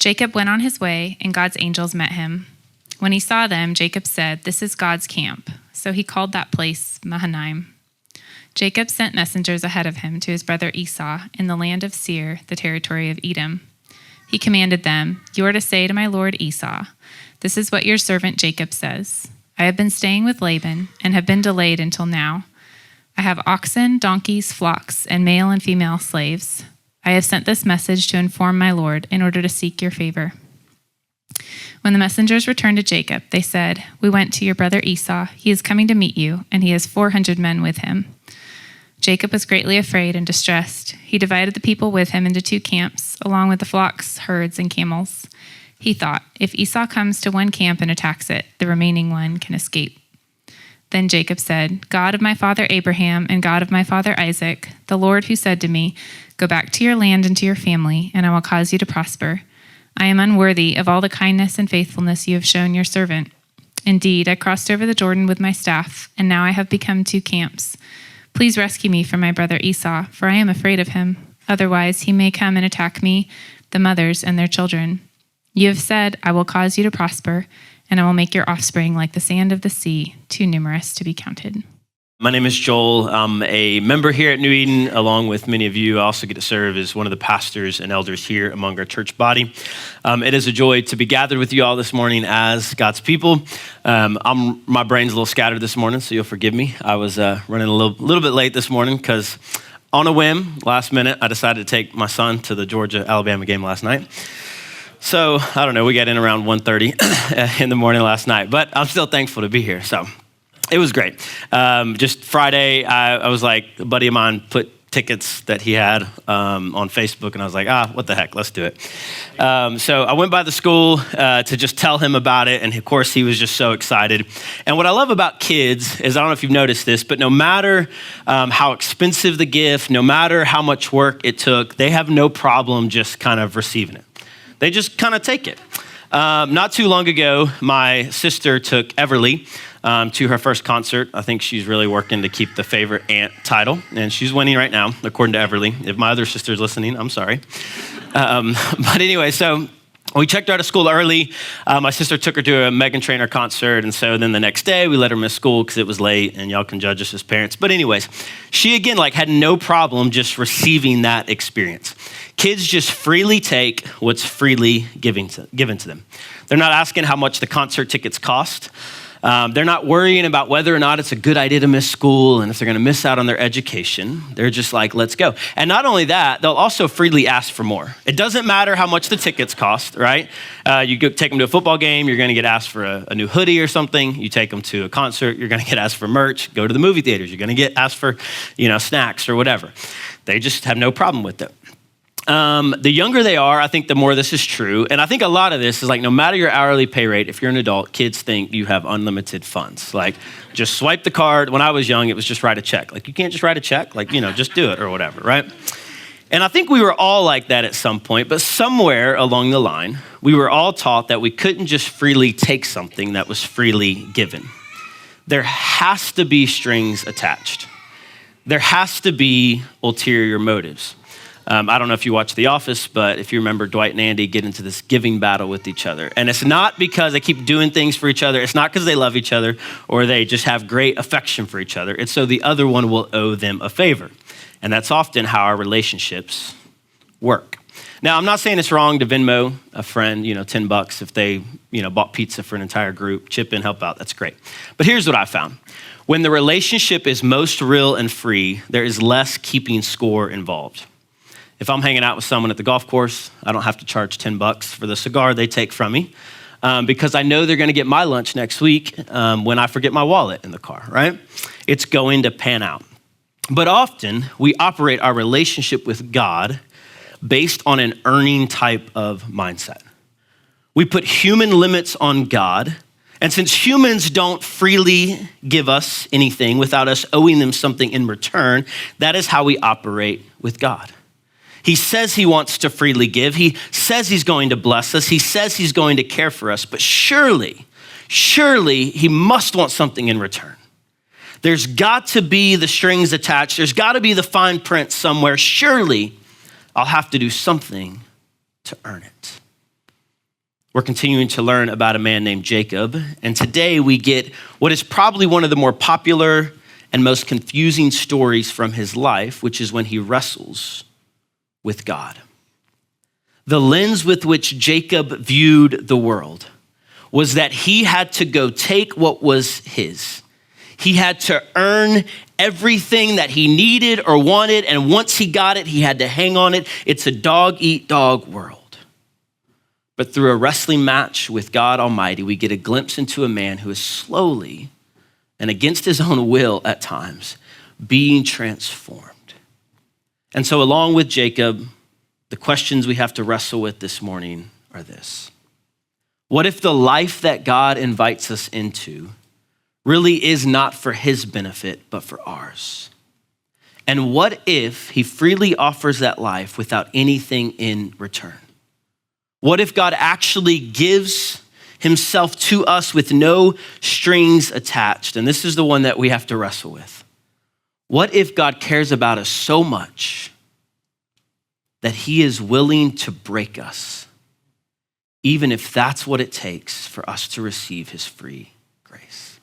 Jacob went on his way, and God's angels met him. When he saw them, Jacob said, "This is God's camp." So he called that place Mahanaim. Jacob sent messengers ahead of him to his brother Esau in the land of Seir, the territory of Edom. He commanded them, "You are to say to my lord Esau, 'This is what your servant Jacob says. I have been staying with Laban and have been delayed until now. I have oxen, donkeys, flocks, and male and female slaves. I have sent this message to inform my lord in order to seek your favor." When the messengers returned to Jacob, they said, "We went to your brother Esau. He is coming to meet you, and he has 400 men with him." Jacob was greatly afraid and distressed. He divided the people with him into 2 camps, along with the flocks, herds, and camels. He thought, "If Esau comes to one camp and attacks it, the remaining one can escape." Then Jacob said, "God of my father Abraham and God of my father Isaac, the Lord who said to me, 'Go back to your land and to your family, and I will cause you to prosper.' I am unworthy of all the kindness and faithfulness you have shown your servant. Indeed, I crossed over the Jordan with my staff, and now I have become 2 camps. Please rescue me from my brother Esau, for I am afraid of him. Otherwise, he may come and attack me, the mothers, and their children. You have said, 'I will cause you to prosper, and I will make your offspring like the sand of the sea, too numerous to be counted.'" My name is Joel. I'm a member here at New Eden, along with many of you. I also get to serve as one of the pastors and elders here among our church body. It is a joy to be gathered with you all this morning as God's people. My brain's a little scattered this morning, so you'll forgive me. I was running a little bit late this morning because on a whim, last minute, I decided to take my son to the Georgia-Alabama game last night. So, I don't know, we got in around 1:30 in the morning last night, but I'm still thankful to be here, so. It was great. Just Friday, I was like, a buddy of mine put tickets that he had on Facebook, and I was like, what the heck, let's do it. So I went by the school to just tell him about it, and of course, he was just so excited. And what I love about kids is, I don't know if you've noticed this, but no matter how expensive the gift, no matter how much work it took, they have no problem just kind of receiving it. They just kind of take it. Not too long ago, my sister took Everly to her first concert. I think she's really working to keep the favorite aunt title, and she's winning right now, according to Everly. If my other sister's listening, I'm sorry. But anyway, so we checked her out of school early. My sister took her to a Meghan Trainor concert, and so then the next day we let her miss school because it was late, and y'all can judge us as parents. But anyways, she again had no problem just receiving that experience. Kids just freely take what's freely given to them. They're not asking how much the concert tickets cost. They're not worrying about whether or not it's a good idea to miss school and if they're going to miss out on their education. They're just like, let's go. And not only that, they'll also freely ask for more. It doesn't matter how much the tickets cost, right? You go take them to a football game, you're going to get asked for a new hoodie or something. You take them to a concert, you're going to get asked for merch. Go to the movie theaters, you're going to get asked for, snacks or whatever. They just have no problem with it. The younger they are, I think the more this is true. And I think a lot of this is no matter your hourly pay rate, if you're an adult, kids think you have unlimited funds. Just swipe the card. When I was young, it was just write a check. You can't just write a check. Just do it or whatever, right? And I think we were all like that at some point, but somewhere along the line, we were all taught that we couldn't just freely take something that was freely given. There has to be strings attached. There has to be ulterior motives. I don't know if you watch The Office, but if you remember, Dwight and Andy get into this giving battle with each other. And it's not because they keep doing things for each other. It's not because they love each other or they just have great affection for each other. It's so the other one will owe them a favor. And that's often how our relationships work. Now, I'm not saying it's wrong to Venmo a friend, $10 if they, bought pizza for an entire group, chip in, help out. That's great. But here's what I found. When the relationship is most real and free, there is less keeping score involved. If I'm hanging out with someone at the golf course, I don't have to charge $10 for the cigar they take from me because I know they're going to get my lunch next week when I forget my wallet in the car, right? It's going to pan out. But often we operate our relationship with God based on an earning type of mindset. We put human limits on God, and since humans don't freely give us anything without us owing them something in return, that is how we operate with God. He says he wants to freely give. He says he's going to bless us. He says he's going to care for us. But surely he must want something in return. There's got to be the strings attached. There's got to be the fine print somewhere. Surely I'll have to do something to earn it. We're continuing to learn about a man named Jacob, and today we get what is probably one of the more popular and most confusing stories from his life, which is when he wrestles with God. The lens with which Jacob viewed the world was that he had to go take what was his. He had to earn everything that he needed or wanted, and once he got it, he had to hang on it. It's a dog-eat-dog world. But through a wrestling match with God Almighty, we get a glimpse into a man who is slowly, and against his own will at times, being transformed. And so along with Jacob, the questions we have to wrestle with this morning are this. What if the life that God invites us into really is not for his benefit, but for ours? And what if he freely offers that life without anything in return? What if God actually gives himself to us with no strings attached? And this is the one that we have to wrestle with. What if God cares about us so much that he is willing to break us, even if that's what it takes for us to receive his free grace?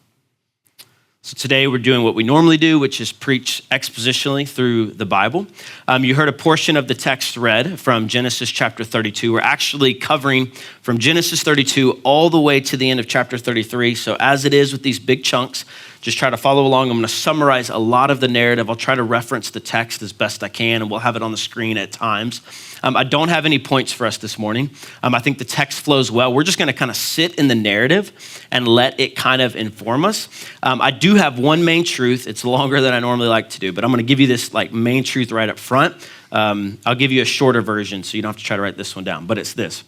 So today we're doing what we normally do, which is preach expositionally through the Bible. You heard a portion of the text read from Genesis chapter 32. We're actually covering from Genesis 32 all the way to the end of chapter 33. So as it is with these big chunks, just try to follow along. I'm going to summarize a lot of the narrative. I'll try to reference the text as best I can, and we'll have it on the screen at times. I don't have any points for us this morning. I think the text flows well. We're just going to kind of sit in the narrative and let it kind of inform us. I do have one main truth. It's longer than I normally like to do, but I'm going to give you this main truth right up front. I'll give you a shorter version so you don't have to try to write this one down, but it's this.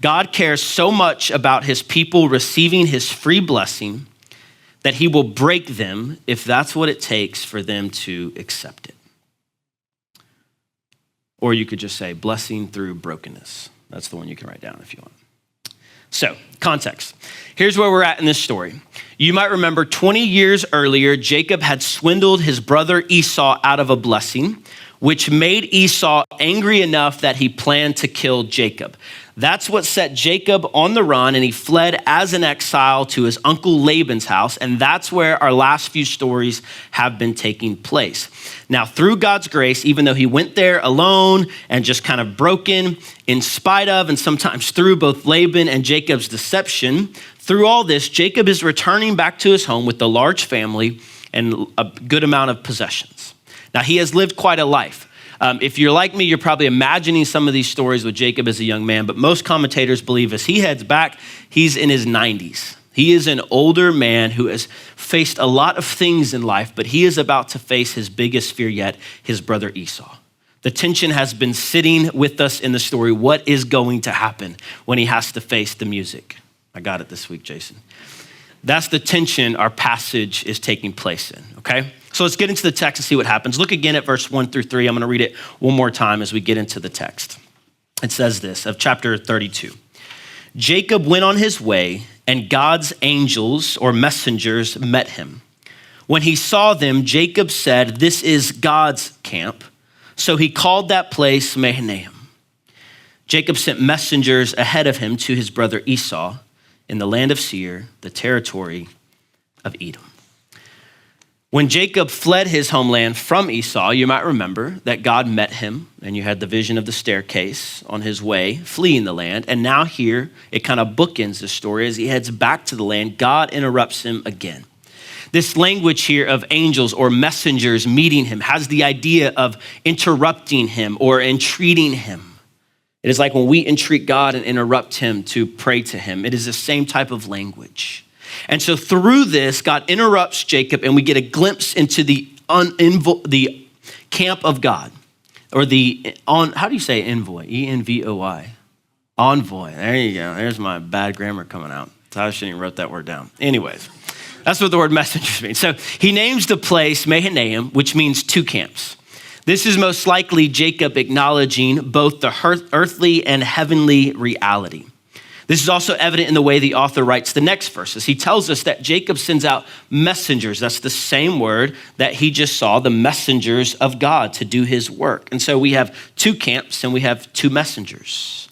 God cares so much about his people receiving his free blessing that he will break them if that's what it takes for them to accept it. Or you could just say blessing through brokenness. That's the one you can write down if you want. So, context. Here's where we're at in this story. You might remember 20 years earlier, Jacob had swindled his brother Esau out of a blessing, which made Esau angry enough that he planned to kill Jacob. That's what set Jacob on the run, and he fled as an exile to his uncle Laban's house, and that's where our last few stories have been taking place. Now, through God's grace, even though he went there alone and just kind of broken, in spite of and sometimes through both Laban and Jacob's deception, through all this, Jacob is returning back to his home with a large family and a good amount of possessions. Now, he has lived quite a life. If you're like me, you're probably imagining some of these stories with Jacob as a young man, but most commentators believe as he heads back, he's in his 90s. He is an older man who has faced a lot of things in life, but he is about to face his biggest fear yet, his brother Esau. The tension has been sitting with us in the story. What is going to happen when he has to face the music? I got it this week, Jason. That's the tension our passage is taking place in, okay? So let's get into the text and see what happens. Look again at verse 1 through 3. I'm going to read it one more time as we get into the text. It says this, of chapter 32. Jacob went on his way, and God's angels or messengers met him. When he saw them, Jacob said, "This is God's camp." So he called that place Mahanaim. Jacob sent messengers ahead of him to his brother Esau in the land of Seir, the territory of Edom. When Jacob fled his homeland from Esau, you might remember that God met him, and you had the vision of the staircase on his way, fleeing the land. And now here, it kind of bookends the story. As he heads back to the land, God interrupts him again. This language here of angels or messengers meeting him has the idea of interrupting him or entreating him. It is like when we entreat God and interrupt him to pray to him. It is the same type of language. And so through this, God interrupts Jacob, and we get a glimpse into the camp of God, or how do you say envoy? E-N-V-O-Y. Envoy. There you go. There's my bad grammar coming out. I shouldn't even wrote that word down. Anyways, that's what the word messengers means. So he names the place Mahanaim, which means two camps. This is most likely Jacob acknowledging both the earthly and heavenly reality. This is also evident in the way the author writes the next verses. He tells us that Jacob sends out messengers. That's the same word that he just saw, the messengers of God to do his work. And so we have two camps and we have two messengers,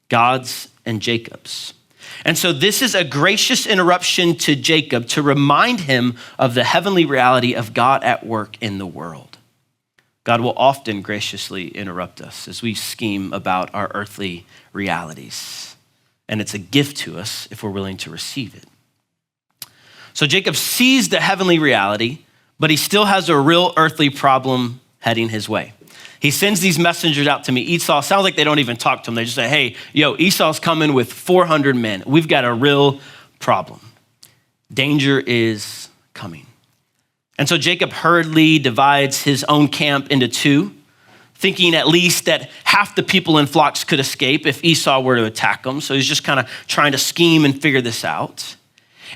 God's and Jacob's. And so this is a gracious interruption to Jacob to remind him of the heavenly reality of God at work in the world. God will often graciously interrupt us as we scheme about our earthly realities. And it's a gift to us if we're willing to receive it. So Jacob sees the heavenly reality, but he still has a real earthly problem heading his way. He sends these messengers out to meet Esau. Sounds like they don't even talk to him. They just say, hey, Esau's coming with 400 men. We've got a real problem. Danger is coming. And so Jacob hurriedly divides his own camp into two, thinking at least that half the people in flocks could escape if Esau were to attack them. So he's just kind of trying to scheme and figure this out.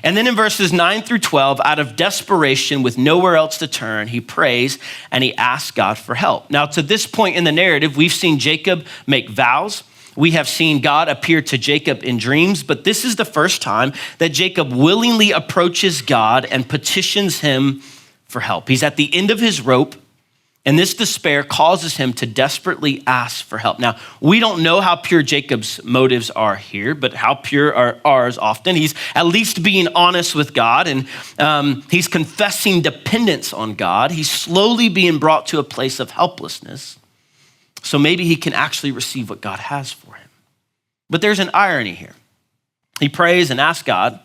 And then in verses 9 through 12, out of desperation with nowhere else to turn, he prays and he asks God for help. Now, to this point in the narrative, we've seen Jacob make vows. We have seen God appear to Jacob in dreams, but this is the first time that Jacob willingly approaches God and petitions him for help. He's at the end of his rope, and this despair causes him to desperately ask for help. Now, we don't know how pure Jacob's motives are here, but how pure are ours often. He's at least being honest with God, and he's confessing dependence on God. He's slowly being brought to a place of helplessness, so maybe he can actually receive what God has for him. But there's an irony here. He prays and asks God,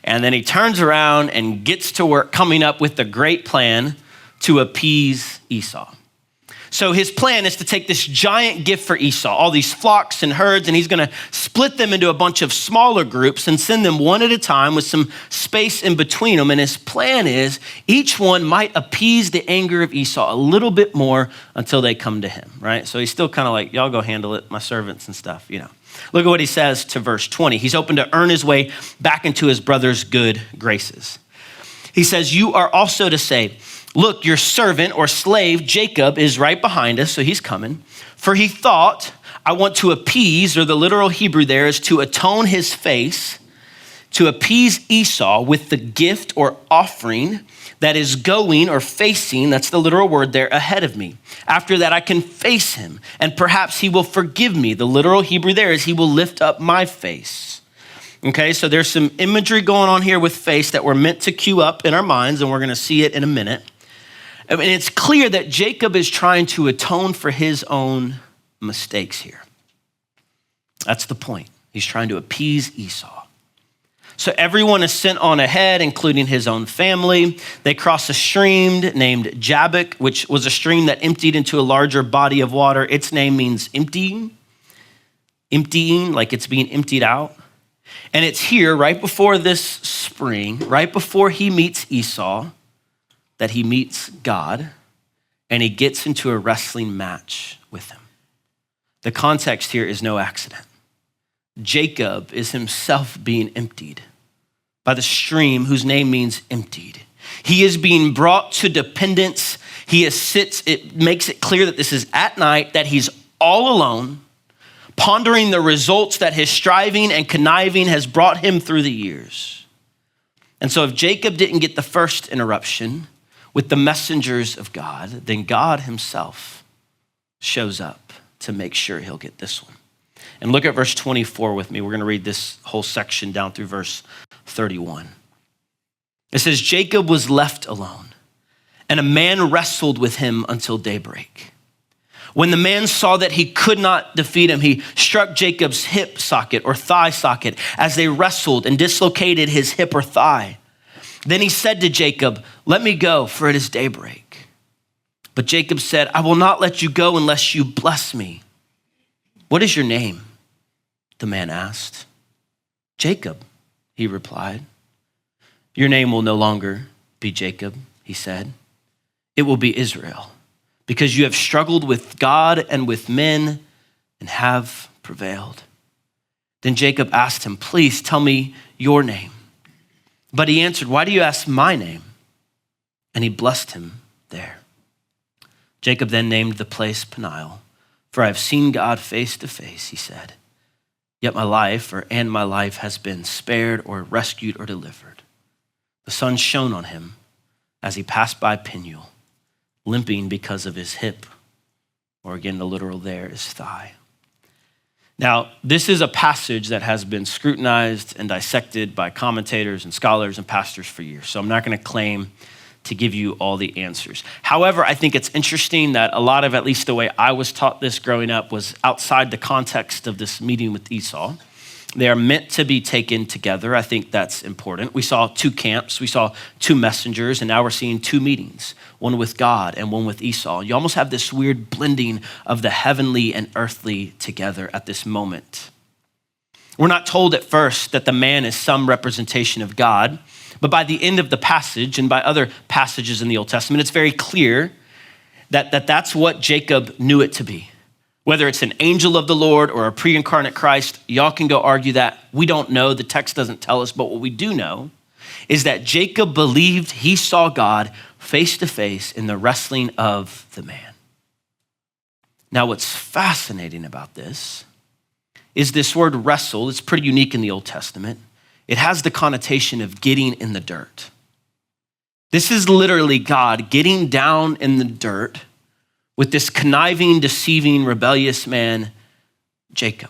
and then he turns around and gets to work coming up with the great plan to appease Esau. So his plan is to take this giant gift for Esau, all these flocks and herds, and he's going to split them into a bunch of smaller groups and send them one at a time with some space in between them. And his plan is each one might appease the anger of Esau a little bit more until they come to him, right? So he's still kind of like, y'all go handle it, my servants and stuff, Look at what he says to verse 20. He's hoping to earn his way back into his brother's good graces. He says, you are also to say, look, your servant or slave, Jacob, is right behind us, so he's coming. For he thought, I want to appease, or the literal Hebrew there is to atone his face, to appease Esau with the gift or offering that is going or facing, that's the literal word there, ahead of me. After that, I can face him, and perhaps he will forgive me. The literal Hebrew there is he will lift up my face. Okay, so there's some imagery going on here with face that we're meant to cue up in our minds, and we're going to see it in a minute. And it's clear that Jacob is trying to atone for his own mistakes here. That's the point. He's trying to appease Esau. So everyone is sent on ahead, including his own family. They cross a stream named Jabbok, which was a stream that emptied into a larger body of water. Its name means emptying, like it's being emptied out. And it's here, right before this spring, right before he meets Esau, that he meets God, and he gets into a wrestling match with him. The context here is no accident. Jacob is himself being emptied by the stream whose name means emptied. He is being brought to dependence. It makes it clear that this is at night, that he's all alone, pondering the results that his striving and conniving has brought him through the years. And so if Jacob didn't get the first interruption with the messengers of God, then God himself shows up to make sure he'll get this one. And look at verse 24 with me. We're going to read this whole section down through verse 31. It says, Jacob was left alone, and a man wrestled with him until daybreak. When the man saw that he could not defeat him, he struck Jacob's hip socket or thigh socket as they wrestled and dislocated his hip or thigh. Then he said to Jacob, let me go, for it is daybreak. But Jacob said, I will not let you go unless you bless me. What is your name? The man asked. Jacob, he replied. Your name will no longer be Jacob, he said. It will be Israel, because you have struggled with God and with men and have prevailed. Then Jacob asked him, please tell me your name. But he answered, why do you ask my name? And he blessed him there. Jacob then named the place Peniel, for I have seen God face to face, he said. Yet my life has been spared or rescued or delivered. The sun shone on him as he passed by Peniel, limping because of his hip, or again, the literal there is thigh. Now, this is a passage that has been scrutinized and dissected by commentators and scholars and pastors for years. So I'm not going to claim to give you all the answers. However, I think it's interesting that a lot of, at least the way I was taught this growing up, was outside the context of this meeting with Esau. They are meant to be taken together. I think that's important. We saw two camps, we saw two messengers, and now we're seeing two meetings, one with God and one with Esau. You almost have this weird blending of the heavenly and earthly together at this moment. We're not told at first that the man is some representation of God, but by the end of the passage and by other passages in the Old Testament, it's very clear that that's what Jacob knew it to be. Whether it's an angel of the Lord or a pre-incarnate Christ, y'all can go argue that. We don't know. The text doesn't tell us. But what we do know is that Jacob believed he saw God face to face in the wrestling of the man. Now, what's fascinating about this is this word wrestle. It's pretty unique in the Old Testament. It has the connotation of getting in the dirt. This is literally God getting down in the dirt with this conniving, deceiving, rebellious man, Jacob.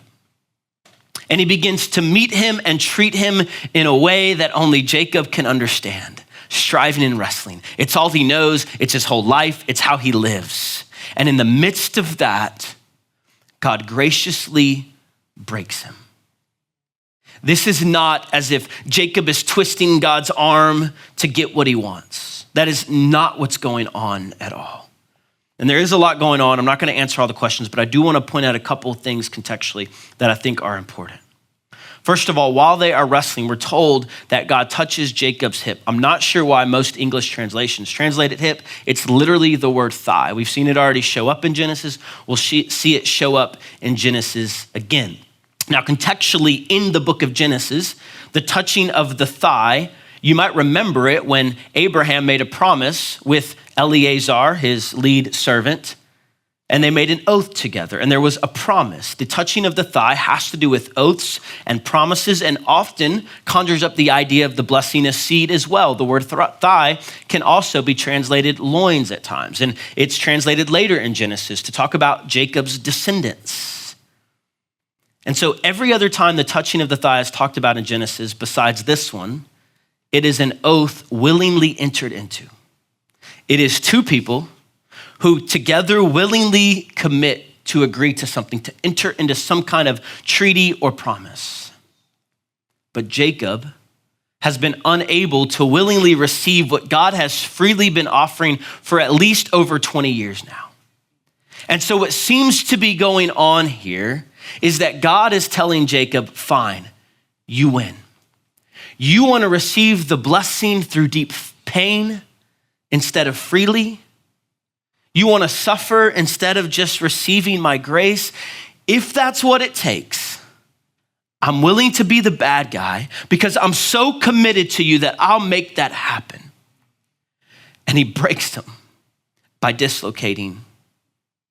And he begins to meet him and treat him in a way that only Jacob can understand, striving and wrestling. It's all he knows. It's his whole life. It's how he lives. And in the midst of that, God graciously breaks him. This is not as if Jacob is twisting God's arm to get what he wants. That is not what's going on at all. And there is a lot going on. I'm not going to answer all the questions, but I do want to point out a couple of things contextually that I think are important. First of all, while they are wrestling, we're told that God touches Jacob's hip. I'm not sure why most English translations translate it hip. It's literally the word thigh. We've seen it already show up in Genesis. We'll see it show up in Genesis again. Now, contextually in the book of Genesis, the touching of the thigh, you might remember it when Abraham made a promise with Eleazar, his lead servant, and they made an oath together, and there was a promise. The touching of the thigh has to do with oaths and promises, and often conjures up the idea of the blessing of seed as well. The word thigh can also be translated loins at times, and it's translated later in Genesis to talk about Jacob's descendants. And so every other time the touching of the thigh is talked about in Genesis, besides this one, it is an oath willingly entered into. It is two people who together willingly commit to agree to something, to enter into some kind of treaty or promise. But Jacob has been unable to willingly receive what God has freely been offering for at least over 20 years now. And so what seems to be going on here is that God is telling Jacob, fine, you win. You want to receive the blessing through deep pain instead of freely. You want to suffer instead of just receiving my grace. If that's what it takes, I'm willing to be the bad guy because I'm so committed to you that I'll make that happen. And he breaks him by dislocating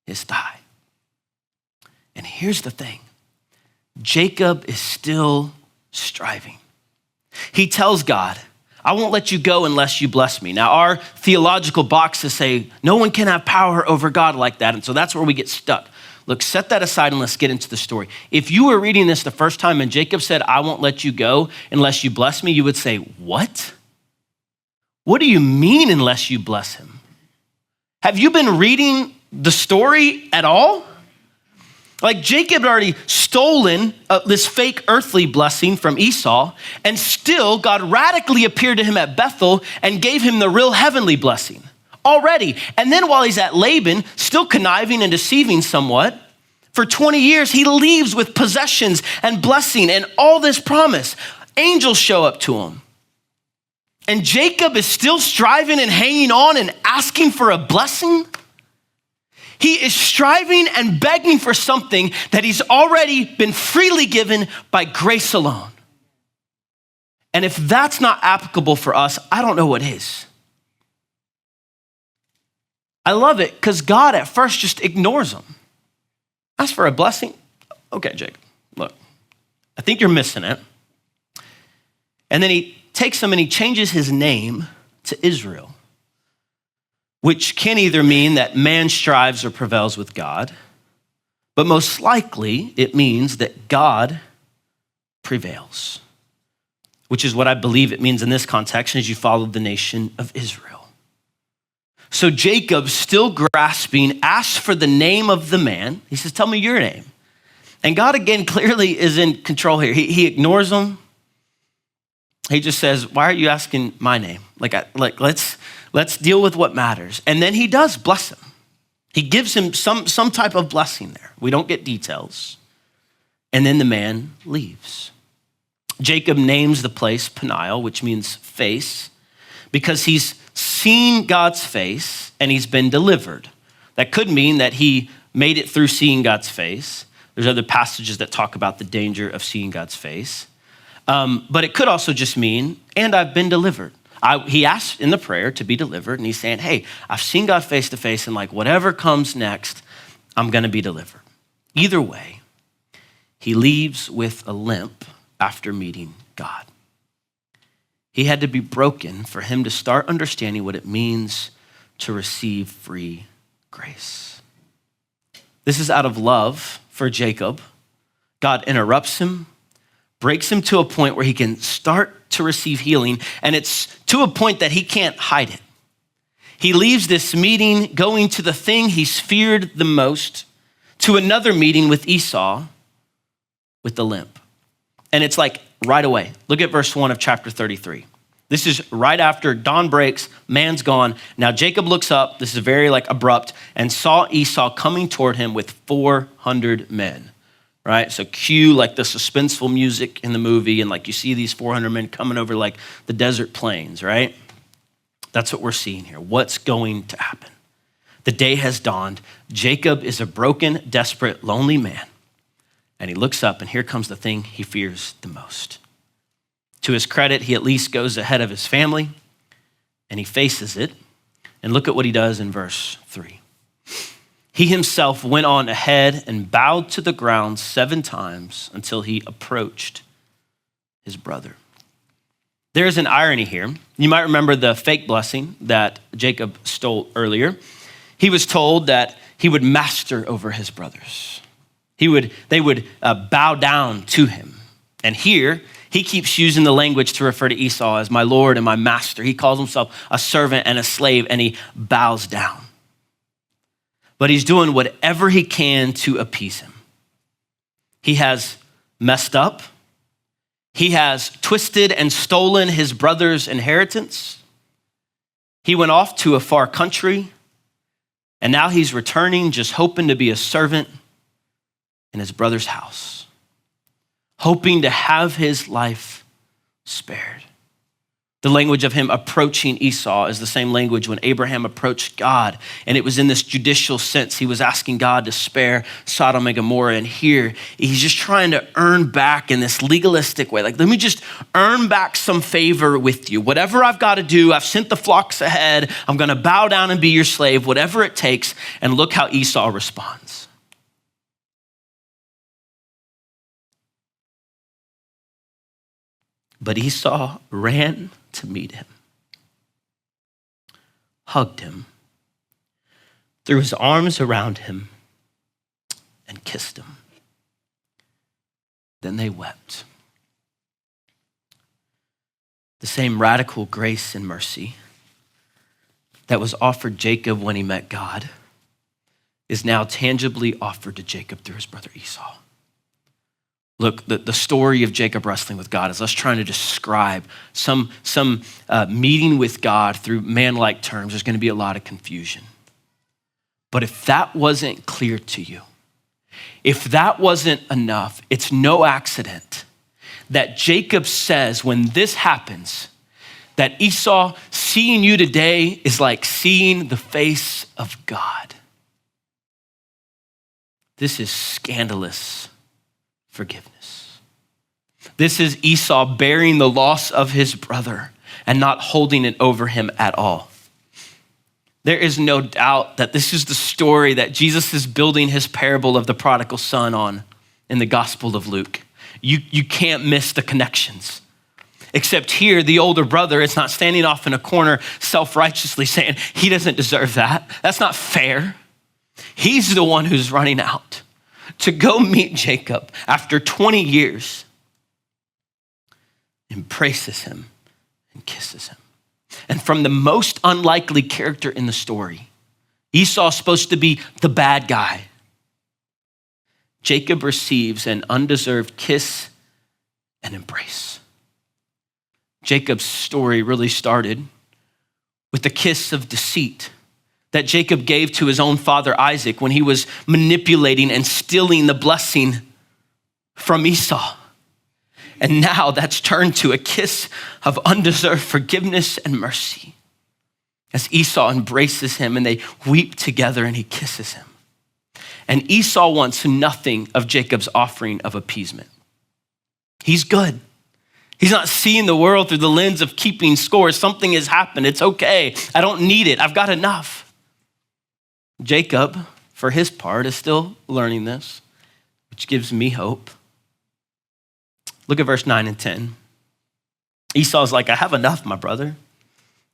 his thigh. And here's the thing. Jacob is still striving. He tells God, I won't let you go unless you bless me. Now, our theological boxes say no one can have power over God like that. And so that's where we get stuck. Look, set that aside and let's get into the story. If you were reading this the first time and Jacob said, I won't let you go unless you bless me, you would say, what? What do you mean unless you bless him? Have you been reading the story at all? Like Jacob had already stolen this fake earthly blessing from Esau, and still God radically appeared to him at Bethel and gave him the real heavenly blessing already. And then while he's at Laban, still conniving and deceiving somewhat, for 20 years, he leaves with possessions and blessing and all this promise. Angels show up to him. And Jacob is still striving and hanging on and asking for a blessing. He is striving and begging for something that he's already been freely given by grace alone. And if that's not applicable for us, I don't know what is. I love it because God at first just ignores him. Ask for a blessing. Okay, Jacob, look, I think you're missing it. And then he takes him and he changes his name to Israel, which can either mean that man strives or prevails with God, but most likely it means that God prevails, which is what I believe it means in this context as you follow the nation of Israel. So Jacob, still grasping, asks for the name of the man. He says, tell me your name. And God, again, clearly is in control here. He ignores him. He just says, why are you asking my name? Let's deal with what matters. And then he does bless him. He gives him some type of blessing there. We don't get details. And then the man leaves. Jacob names the place Peniel, which means face, because he's seen God's face and he's been delivered. That could mean that he made it through seeing God's face. There's other passages that talk about the danger of seeing God's face. But it could also just mean, and I've been delivered. He asked in the prayer to be delivered, and he's saying, hey, I've seen God face to face, and whatever comes next, I'm gonna be delivered. Either way, he leaves with a limp after meeting God. He had to be broken for him to start understanding what it means to receive free grace. This is out of love for Jacob. God interrupts him, breaks him to a point where he can start to receive healing, and it's to a point that he can't hide it. He leaves this meeting going to the thing he's feared the most, to another meeting with Esau with the limp. And it's right away. Look at verse 1 of chapter 33. This is right after dawn breaks, man's gone. Now Jacob looks up, this is very abrupt, and saw Esau coming toward him with 400 men, right? So cue the suspenseful music in the movie, and you see these 400 men coming over the desert plains, right? That's what we're seeing here. What's going to happen? The day has dawned. Jacob is a broken, desperate, lonely man. And he looks up, and here comes the thing he fears the most. To his credit, he at least goes ahead of his family, and he faces it. And look at what he does in verse 3. He himself went on ahead and bowed to the ground 7 times until he approached his brother. There is an irony here. You might remember the fake blessing that Jacob stole earlier. He was told that he would master over his brothers. They would bow down to him. And here, he keeps using the language to refer to Esau as my Lord and my master. He calls himself a servant and a slave, and he bows down. But he's doing whatever he can to appease him. He has messed up. He has twisted and stolen his brother's inheritance. He went off to a far country, and now he's returning just hoping to be a servant in his brother's house, hoping to have his life spared. The language of him approaching Esau is the same language when Abraham approached God, and it was in this judicial sense. He was asking God to spare Sodom and Gomorrah, and here he's just trying to earn back in this legalistic way. Let me just earn back some favor with you. Whatever I've got to do, I've sent the flocks ahead. I'm going to bow down and be your slave, whatever it takes. And look how Esau responds. But Esau ran to meet him, hugged him, threw his arms around him, and kissed him. Then they wept. The same radical grace and mercy that was offered Jacob when he met God is now tangibly offered to Jacob through his brother Esau. Look, the story of Jacob wrestling with God is us trying to describe some meeting with God through man-like terms. There's going to be a lot of confusion. But if that wasn't clear to you, if that wasn't enough, it's no accident that Jacob says when this happens, that Esau, seeing you today is like seeing the face of God. This is scandalous forgiveness. This is Esau bearing the loss of his brother and not holding it over him at all. There is no doubt that this is the story that Jesus is building his parable of the prodigal son on in the Gospel of Luke. You can't miss the connections. Except here, the older brother is not standing off in a corner self-righteously saying, he doesn't deserve that. That's not fair. He's the one who's running out to go meet Jacob after 20 years, embraces him and kisses him. And from the most unlikely character in the story, Esau's supposed to be the bad guy, Jacob receives an undeserved kiss and embrace. Jacob's story really started with the kiss of deceit that Jacob gave to his own father Isaac when he was manipulating and stealing the blessing from Esau. And now that's turned to a kiss of undeserved forgiveness and mercy as Esau embraces him and they weep together and he kisses him. And Esau wants nothing of Jacob's offering of appeasement. He's good. He's not seeing the world through the lens of keeping score. Something has happened. It's okay. I don't need it. I've got enough. Jacob, for his part, is still learning this, which gives me hope. Look at verse 9 and 10. Esau's like, I have enough, my brother.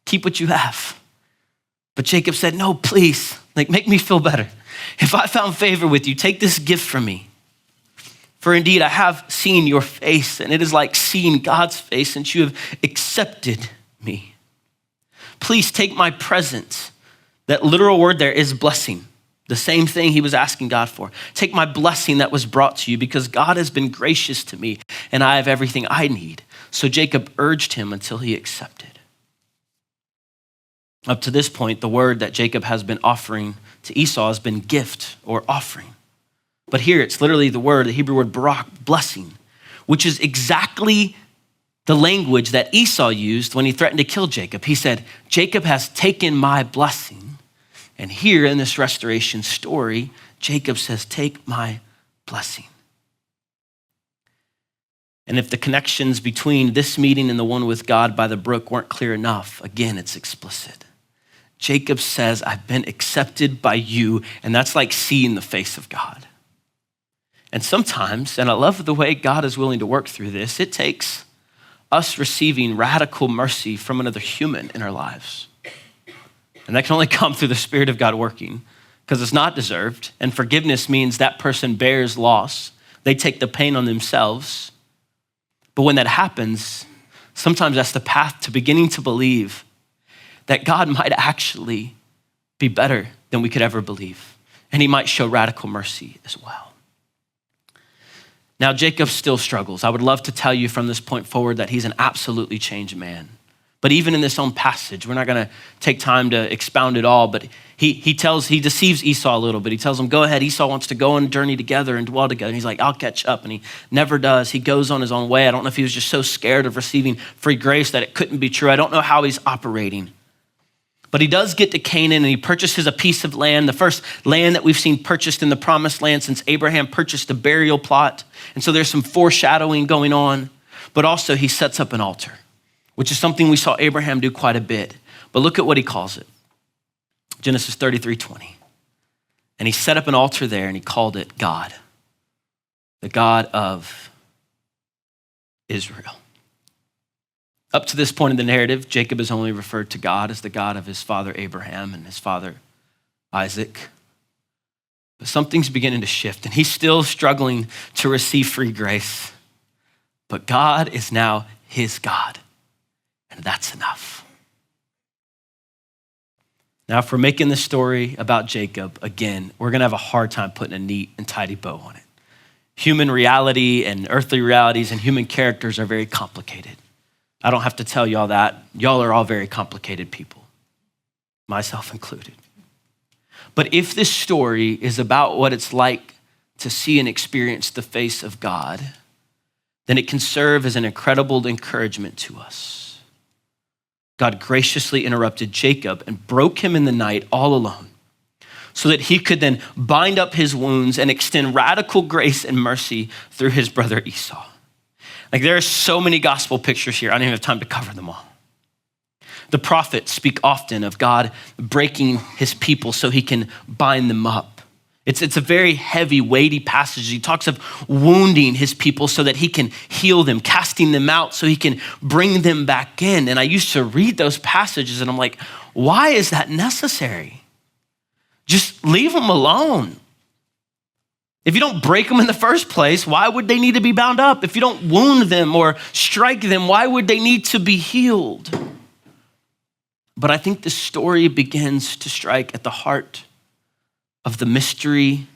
Keep what you have. But Jacob said, no, please, make me feel better. If I found favor with you, take this gift from me. For indeed, I have seen your face, and it is like seeing God's face since you have accepted me. Please take my present. That literal word there is blessing. The same thing he was asking God for. Take my blessing that was brought to you because God has been gracious to me and I have everything I need. So Jacob urged him until he accepted. Up to this point, the word that Jacob has been offering to Esau has been gift or offering. But here it's literally the Hebrew word barak, blessing, which is exactly the language that Esau used when he threatened to kill Jacob. He said, Jacob has taken my blessing. And here in this restoration story, Jacob says, take my blessing. And if the connections between this meeting and the one with God by the brook weren't clear enough, again, it's explicit. Jacob says, I've been accepted by you, and that's like seeing the face of God. And sometimes, and I love the way God is willing to work through this, it takes us receiving radical mercy from another human in our lives. And that can only come through the Spirit of God working because it's not deserved. And forgiveness means that person bears loss. They take the pain on themselves. But when that happens, sometimes that's the path to beginning to believe that God might actually be better than we could ever believe. And he might show radical mercy as well. Now, Jacob still struggles. I would love to tell you from this point forward that he's an absolutely changed man. But even in this own passage, we're not going to take time to expound it all, but he deceives Esau a little bit. He tells him, go ahead. Esau wants to go on a journey together and dwell together. And he's like, I'll catch up. And he never does. He goes on his own way. I don't know if he was just so scared of receiving free grace that it couldn't be true. I don't know how he's operating. But he does get to Canaan and he purchases a piece of land, the first land that we've seen purchased in the promised land since Abraham purchased a burial plot. And so there's some foreshadowing going on, but also he sets up an altar, which is something we saw Abraham do quite a bit. But look at what he calls it. Genesis 33:20. And he set up an altar there and he called it God, the God of Israel. Up to this point in the narrative, Jacob has only referred to God as the God of his father Abraham and his father Isaac. But something's beginning to shift and he's still struggling to receive free grace. But God is now his God. And that's enough. Now, if we're making this story about Jacob, again, we're going to have a hard time putting a neat and tidy bow on it. Human reality and earthly realities and human characters are very complicated. I don't have to tell y'all that. Y'all are all very complicated people, myself included. But if this story is about what it's like to see and experience the face of God, then it can serve as an incredible encouragement to us. God graciously interrupted Jacob and broke him in the night all alone so that he could then bind up his wounds and extend radical grace and mercy through his brother Esau. Like there are so many gospel pictures here. I don't even have time to cover them all. The prophets speak often of God breaking his people so he can bind them up. It's a very heavy, weighty passage. He talks of wounding his people so that he can heal them, casting them out so he can bring them back in. And I used to read those passages and I'm like, why is that necessary? Just leave them alone. If you don't break them in the first place, why would they need to be bound up? If you don't wound them or strike them, why would they need to be healed? But I think the story begins to strike at the heart of the mystery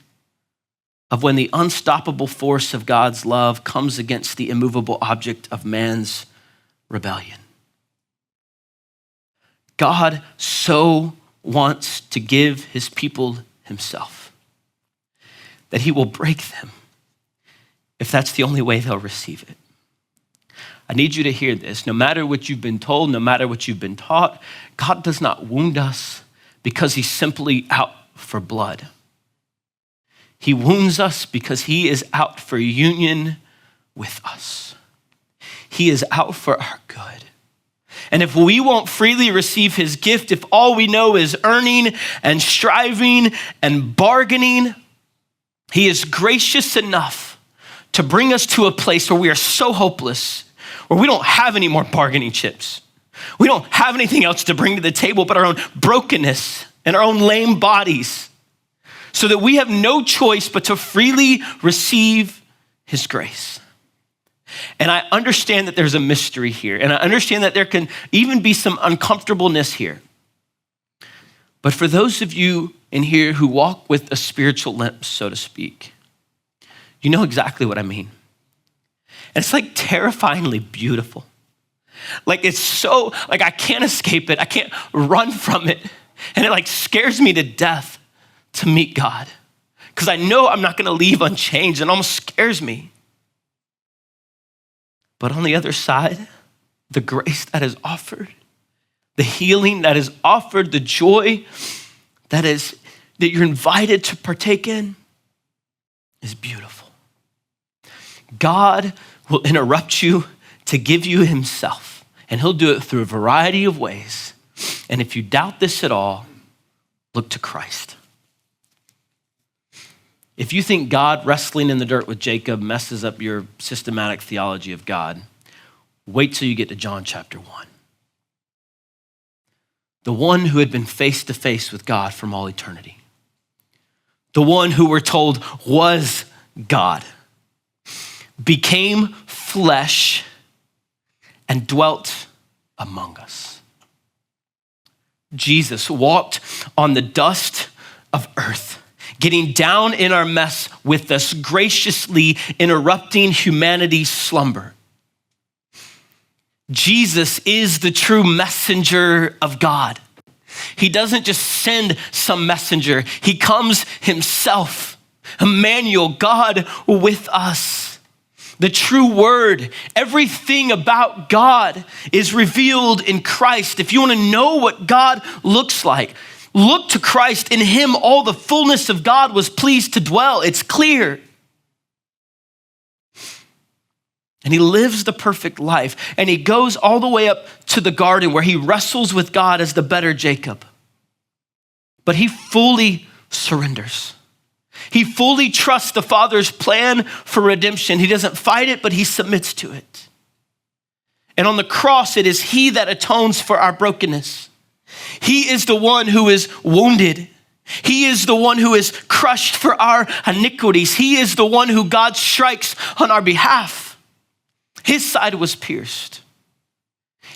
of when the unstoppable force of God's love comes against the immovable object of man's rebellion. God so wants to give his people himself that he will break them if that's the only way they'll receive it. I need you to hear this. No matter what you've been told, no matter what you've been taught, God does not wound us because he's simply out for blood. He wounds us because he is out for union with us. He is out for our good. And if we won't freely receive his gift, if all we know is earning and striving and bargaining, he is gracious enough to bring us to a place where we are so hopeless, where we don't have any more bargaining chips. We don't have anything else to bring to the table but our own brokenness and our own lame bodies, so that we have no choice but to freely receive his grace. And I understand that there's a mystery here, and I understand that there can even be some uncomfortableness here. But for those of you in here who walk with a spiritual limp, so to speak, you know exactly what I mean. And it's like terrifyingly beautiful. Like it's so, like I can't escape it. I can't run from it. And it like scares me to death to meet God, because I know I'm not gonna leave unchanged, and it almost scares me. But on the other side, the grace that is offered, the healing that is offered, the joy that you're invited to partake in is beautiful. God will interrupt you to give you himself, and he'll do it through a variety of ways. And if you doubt this at all, look to Christ. If you think God wrestling in the dirt with Jacob messes up your systematic theology of God, wait till you get to John chapter 1. The one who had been face to face with God from all eternity. The one who we're told was God, became flesh and dwelt among us. Jesus walked on the dust of earth, getting down in our mess with us, graciously interrupting humanity's slumber. Jesus is the true messenger of God. He doesn't just send some messenger. He comes himself, Emmanuel, God with us. The true word, everything about God is revealed in Christ. If you want to know what God looks like, look to Christ. In him, all the fullness of God was pleased to dwell. It's clear. And he lives the perfect life. And he goes all the way up to the garden where he wrestles with God as the better Jacob. But he fully surrenders. He fully trusts the Father's plan for redemption. He doesn't fight it, but he submits to it. And on the cross, it is he that atones for our brokenness. He is the one who is wounded. He is the one who is crushed for our iniquities. He is the one who God strikes on our behalf. His side was pierced.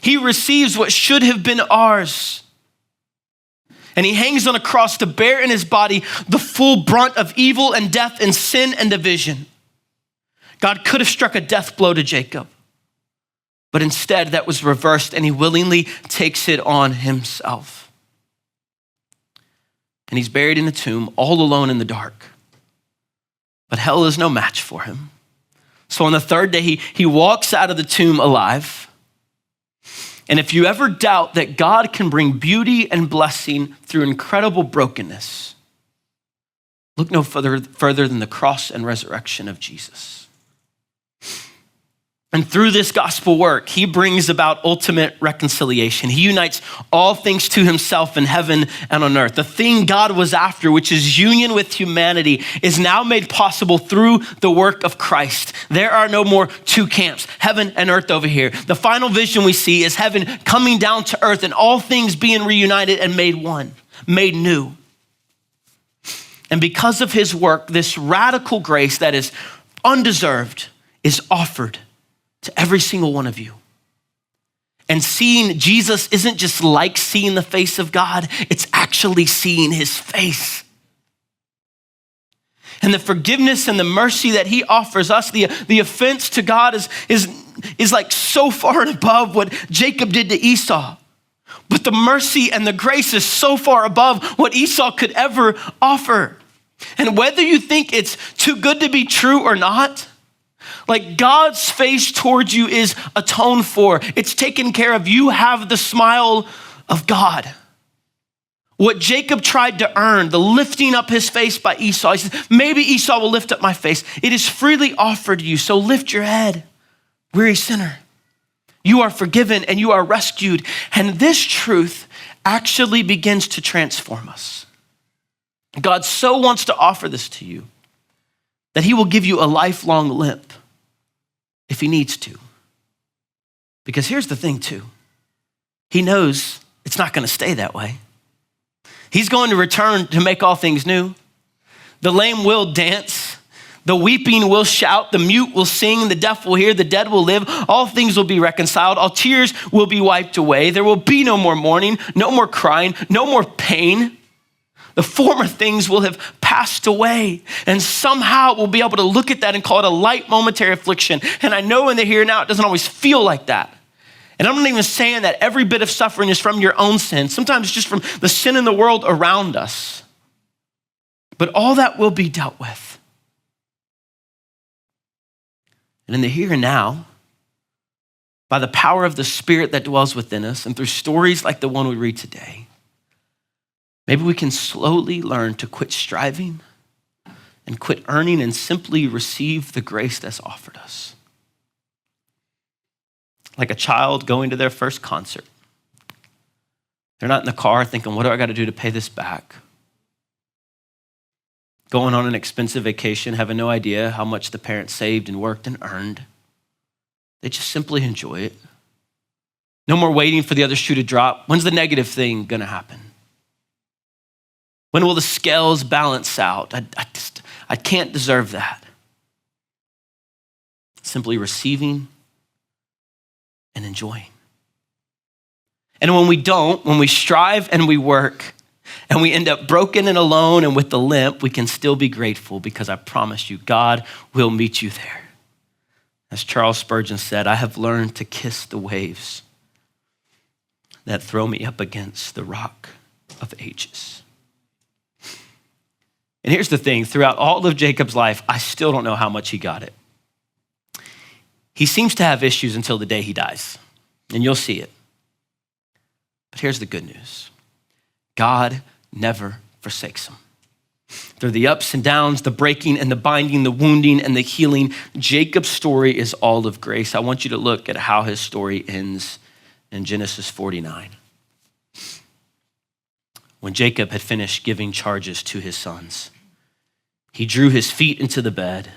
He receives what should have been ours. And he hangs on a cross to bear in his body the full brunt of evil and death and sin and division. God could have struck a death blow to Jacob, but instead that was reversed, and he willingly takes it on himself. And he's buried in a tomb all alone in the dark. But hell is no match for him. So on the third day, he walks out of the tomb alive. And if you ever doubt that God can bring beauty and blessing through incredible brokenness, look no further than the cross and resurrection of Jesus. And through this gospel work, he brings about ultimate reconciliation. He unites all things to himself in heaven and on earth. The thing God was after, which is union with humanity, is now made possible through the work of Christ. There are no more two camps, heaven and earth over here. The final vision we see is heaven coming down to earth and all things being reunited and made one, made new. And because of his work, this radical grace that is undeserved is offered to every single one of you. And seeing Jesus isn't just like seeing the face of God, it's actually seeing his face. And the forgiveness and the mercy that he offers us, the offense to God is like so far and above what Jacob did to Esau. But the mercy and the grace is so far above what Esau could ever offer. And whether you think it's too good to be true or not, like God's face towards you is atoned for. It's taken care of. You have the smile of God. What Jacob tried to earn, the lifting up his face by Esau, he says, maybe Esau will lift up my face. It is freely offered you, so lift your head, weary sinner. You are forgiven and you are rescued. And this truth actually begins to transform us. God so wants to offer this to you that he will give you a lifelong limp if he needs to. Because here's the thing too. He knows it's not going to stay that way. He's going to return to make all things new. The lame will dance. The weeping will shout. The mute will sing. The deaf will hear. The dead will live. All things will be reconciled. All tears will be wiped away. There will be no more mourning, no more crying, no more pain. The former things will have passed away. And somehow we'll be able to look at that and call it a light momentary affliction. And I know in the here and now, it doesn't always feel like that. And I'm not even saying that every bit of suffering is from your own sin. Sometimes it's just from the sin in the world around us. But all that will be dealt with. And in the here and now, by the power of the Spirit that dwells within us and through stories like the one we read today, maybe we can slowly learn to quit striving and quit earning and simply receive the grace that's offered us. Like a child going to their first concert. They're not in the car thinking, what do I got to do to pay this back? Going on an expensive vacation, having no idea how much the parents saved and worked and earned. They just simply enjoy it. No more waiting for the other shoe to drop. When's the negative thing going to happen? When will the scales balance out? I can't deserve that. Simply receiving and enjoying. And when we don't, when we strive and we work and we end up broken and alone and with the limp, we can still be grateful because I promise you, God will meet you there. As Charles Spurgeon said, I have learned to kiss the waves that throw me up against the rock of ages. And here's the thing, throughout all of Jacob's life, I still don't know how much he got it. He seems to have issues until the day he dies, and you'll see it. But here's the good news. God never forsakes him. Through the ups and downs, the breaking and the binding, the wounding and the healing, Jacob's story is all of grace. I want you to look at how his story ends in Genesis 49. When Jacob had finished giving charges to his sons, he drew his feet into the bed,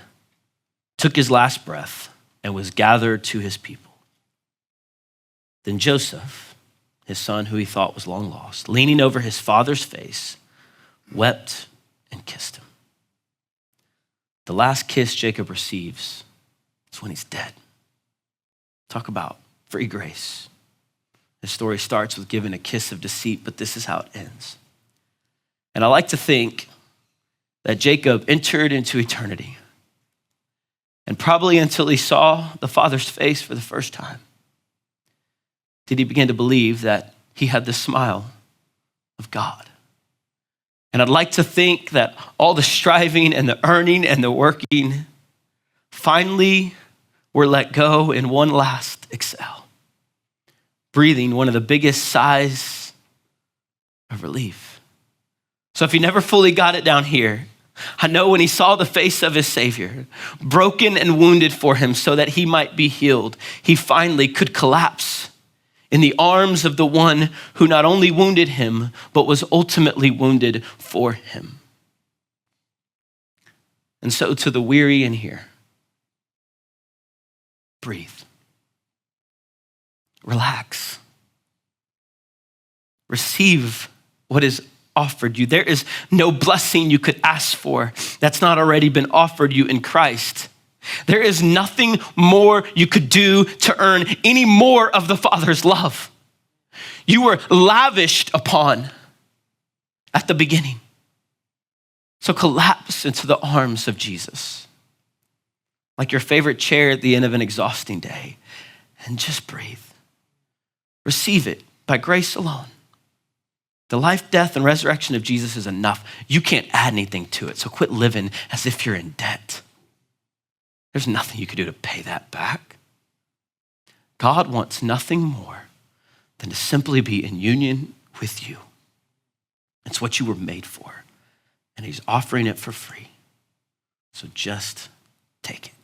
took his last breath, and was gathered to his people. Then Joseph, his son who he thought was long lost, leaning over his father's face, wept and kissed him. The last kiss Jacob receives is when he's dead. Talk about free grace. The story starts with giving a kiss of deceit, but this is how it ends. And I like to think that Jacob entered into eternity. And probably until he saw the Father's face for the first time, did he begin to believe that he had the smile of God. And I'd like to think that all the striving and the earning and the working finally were let go in one last exhale, breathing one of the biggest sighs of relief. So if he never fully got it down here, I know when he saw the face of his Savior, broken and wounded for him so that he might be healed, he finally could collapse in the arms of the one who not only wounded him, but was ultimately wounded for him. And so to the weary in here, breathe, relax, receive what is offered you. There is no blessing you could ask for that's not already been offered you in Christ. There is nothing more you could do to earn any more of the Father's love. You were lavished upon at the beginning. So collapse into the arms of Jesus, like your favorite chair at the end of an exhausting day, and just breathe. Receive it by grace alone. The life, death, and resurrection of Jesus is enough. You can't add anything to it, so quit living as if you're in debt. There's nothing you can do to pay that back. God wants nothing more than to simply be in union with you. It's what you were made for, and he's offering it for free. So just take it.